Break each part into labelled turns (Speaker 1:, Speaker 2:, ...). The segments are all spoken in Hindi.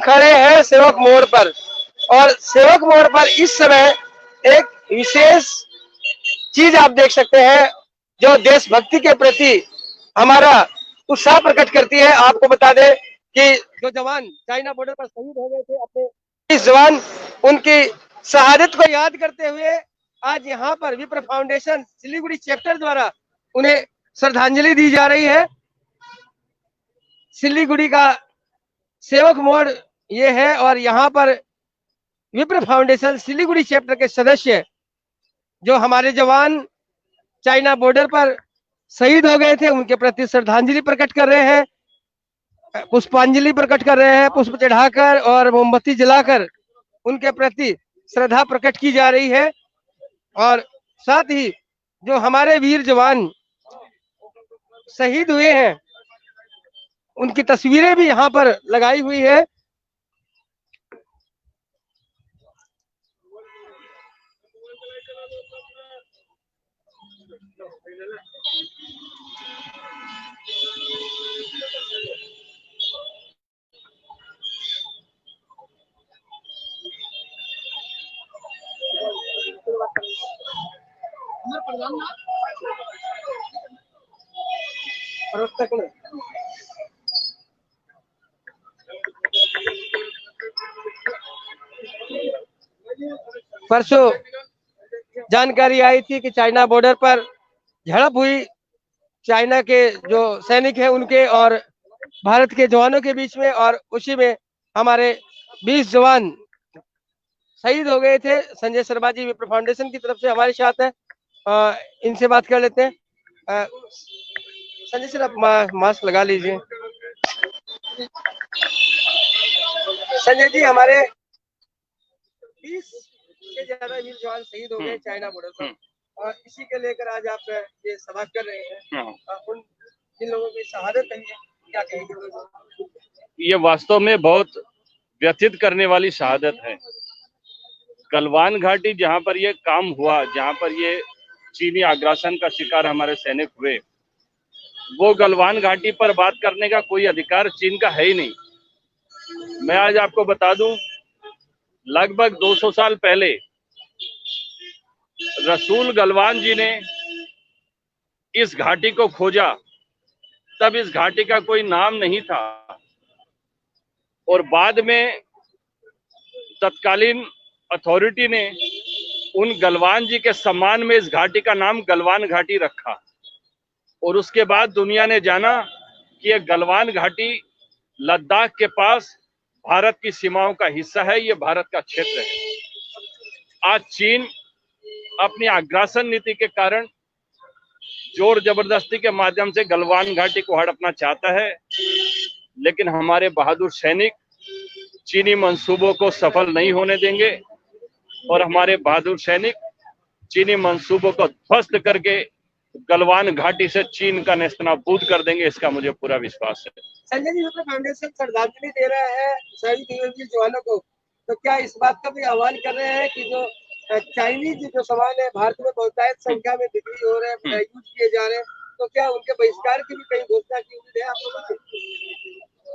Speaker 1: खड़े हैं सेवक मोड़ पर, और सेवक मोड़ पर इस समय एक विशेष चीज आप देख सकते हैं जो देशभक्ति के प्रति हमारा उत्साह प्रकट करती है। आपको बता दें कि जो जवान चाइना बॉर्डर पर शहीद हो गए थे, अपने इस जवान उनकी शहादत को याद करते हुए आज यहाँ पर विप्र फाउंडेशन सिलीगुड़ी चैप्टर द्वारा उन्हें श्रद्धांजलि दी जा रही है। सिलीगुड़ी का सेवक मोड़ ये है, और यहाँ पर विप्र फाउंडेशन सिलीगुड़ी चैप्टर के सदस्य जो हमारे जवान चाइना बॉर्डर पर शहीद हो गए थे उनके प्रति श्रद्धांजलि प्रकट कर रहे हैं, पुष्पांजलि प्रकट कर रहे हैं, पुष्प चढ़ाकर और मोमबत्ती जलाकर उनके प्रति श्रद्धा प्रकट की जा रही है। और साथ ही जो हमारे वीर जवान शहीद हुए हैं उनकी तस्वीरें भी यहाँ पर लगाई हुई है। परसों जानकारी आई थी कि चाइना बॉर्डर पर झड़प हुई चाइना के जो सैनिक हैं उनके और भारत के जवानों के बीच में, और उसी में हमारे 20 जवान शहीद हो गए थे। संजय शर्मा जी विप्र फाउंडेशन की तरफ से हमारे साथ है, इनसे बात कर लेते हैं। संजय सर, आप मास्क लगा लीजिए। संजय जी, हमारे 20 से ज्यादा वीर जवान शहीद हो गए चाइना बॉर्डर पर, और इसी के लेकर आज आप ये सभा कर रहे हैं। उन जिन लोगों की शहादत है, क्या कहेंगे?
Speaker 2: ये वास्तव में बहुत व्यथित करने वाली शहादत है। गलवान घाटी जहां पर ये काम हुआ, जहां पर ये चीनी आग्रासन का शिकार हमारे सैनिक हुए, वो गलवान घाटी पर बात करने का कोई अधिकार चीन का है ही नहीं। मैं आज आपको बता दूं, लगभग 200 साल पहले रसूल गलवान जी ने इस घाटी को खोजा, तब इस घाटी का कोई नाम नहीं था, और बाद में तत्कालीन अथॉरिटी ने उन गलवान जी के सम्मान में इस घाटी का नाम गलवान घाटी रखा। और उसके बाद दुनिया ने जाना कि यह गलवान घाटी लद्दाख के पास भारत की सीमाओं का हिस्सा है, ये भारत का क्षेत्र है। आज चीन अपनी आग्रासन नीति के कारण जोर जबरदस्ती के माध्यम से गलवान घाटी को हड़पना चाहता है, लेकिन हमारे बहादुर सैनिक चीनी मंसूबों को सफल नहीं होने देंगे, और हमारे बहादुर सैनिक चीनी मंसूबों को ध्वस्त करके गलवान घाटी से चीन का नेस्तनाबूद कर देंगे, इसका मुझे पूरा विश्वास है।
Speaker 1: संजय जी, विप्र फाउंडेशन श्रद्धांजलि दे रहा है शहीद हुए जवानों को, तो क्या इस बात का भी आह्वान कर रहे हैं कि जो चाइनीज जो सामान है भारत में बहुतायत संख्या में बिक्री हो रहे हैं, यूज किए जा रहे हैं, तो क्या उनके बहिष्कार की भी कहीं घोषणा की हुई है आप लोगों से?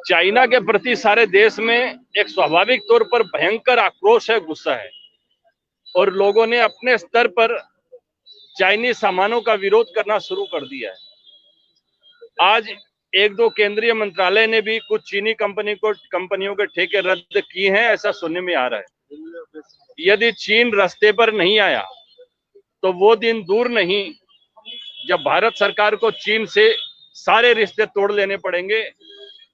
Speaker 2: चाइना के प्रति सारे देश में एक स्वाभाविक तौर पर भयंकर आक्रोश है, गुस्सा है, और लोगों ने अपने स्तर पर चाइनीज सामानों का विरोध करना शुरू कर दिया है। आज एक दो केंद्रीय मंत्रालय ने भी कुछ चीनी कंपनियों के ठेके रद्द किए हैं, ऐसा सुनने में आ रहा है। यदि चीन रास्ते पर नहीं आया तो वो दिन दूर नहीं जब भारत सरकार को चीन से सारे रिश्ते तोड़ लेने पड़ेंगे,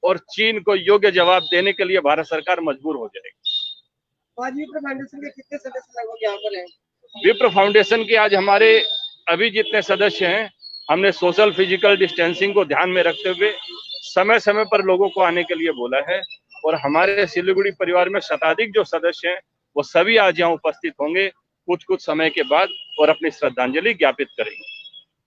Speaker 2: और चीन को योग्य जवाब देने के लिए भारत सरकार मजबूर हो जाएगी।
Speaker 1: आज विप्र फाउंडेशन के कितने सदस्य लगभग यहाँ पर हैं?
Speaker 2: विप्र फाउंडेशन के आज हमारे अभी जितने सदस्य हैं, हमने सोशल फिजिकल डिस्टेंसिंग को ध्यान में रखते हुए समय समय पर लोगों को आने के लिए बोला है, और हमारे सिलीगुड़ी परिवार में शताधिक जो सदस्य हैं वो सभी आज यहाँ उपस्थित होंगे कुछ समय के बाद, और अपनी श्रद्धांजलि ज्ञापित करेंगे।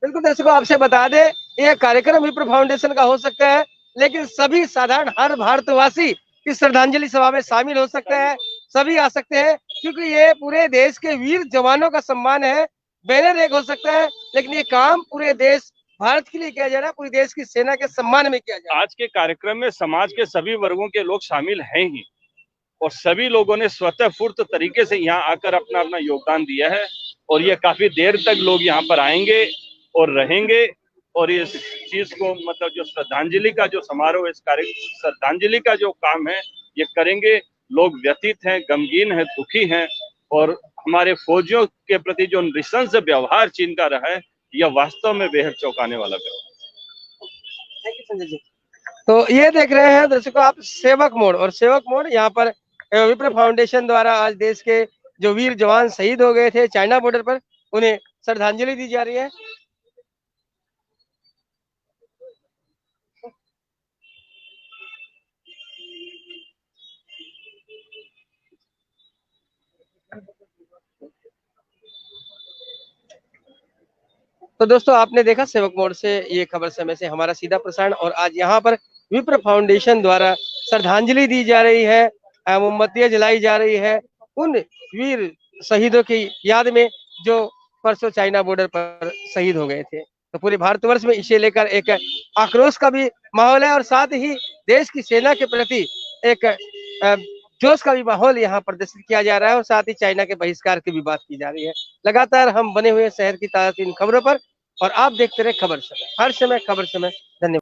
Speaker 1: बिल्कुल दर्शकों, आपसे बता दें यह कार्यक्रम विप्र फाउंडेशन का हो सकता है, लेकिन सभी साधारण हर भारतवासी इस श्रद्धांजलि सभा में शामिल हो सकते हैं, सभी आ सकते हैं, क्योंकि ये पूरे देश के वीर जवानों का सम्मान है। बैनर एक हो सकता है, लेकिन ये काम पूरे देश भारत के लिए किया जा रहा है, पूरे देश की सेना के सम्मान में किया जा रहा है।
Speaker 2: आज के कार्यक्रम में समाज के सभी वर्गों के लोग शामिल हैं ही, और सभी लोगों ने स्वतःस्फूर्त तरीके से यहाँ आकर अपना अपना योगदान दिया है और ये काफी देर तक लोग यहाँ पर आएंगे और रहेंगे और इस चीज को मतलब जो श्रद्धांजलि का जो समारोह, इस कार्य श्रद्धांजलि का जो काम है ये करेंगे। लोग व्यथित हैं, गमगीन हैं, दुखी हैं और हमारे फौजियों के प्रति जो नृशंस व्यवहार चीन का रहा है यह वास्तव में बेहद चौंकाने वाला व्यवहार।
Speaker 1: Thank you Sanjay ji. तो ये देख रहे हैं दर्शकों आप सेवक मोड़, और सेवक मोड़ यहाँ पर विप्र फाउंडेशन द्वारा आज देश के जो वीर जवान शहीद हो गए थे चाइना बॉर्डर पर, उन्हें श्रद्धांजलि दी जा रही है। तो दोस्तों आपने देखा सेवक मोड़ से ये खबर समय से हमारा सीधा प्रसारण, और आज यहाँ पर विप्र फाउंडेशन द्वारा श्रद्धांजलि दी जा रही है, मोमबत्तियां जलाई जा रही है उन वीर शहीदों की याद में जो परसों चाइना बॉर्डर पर शहीद हो गए थे। तो पूरे भारतवर्ष में इसे लेकर एक आक्रोश का भी माहौल है और साथ ही देश की सेना के प्रति एक जोश का भी माहौल यहाँ प्रदर्शित किया जा रहा है और साथ ही चाइना के बहिष्कार की भी बात की जा रही है। लगातार हम बने हुए शहर की ताज़ा खबरों पर, और आप देखते रहे खबर समय, हर समय खबर समय। धन्यवाद।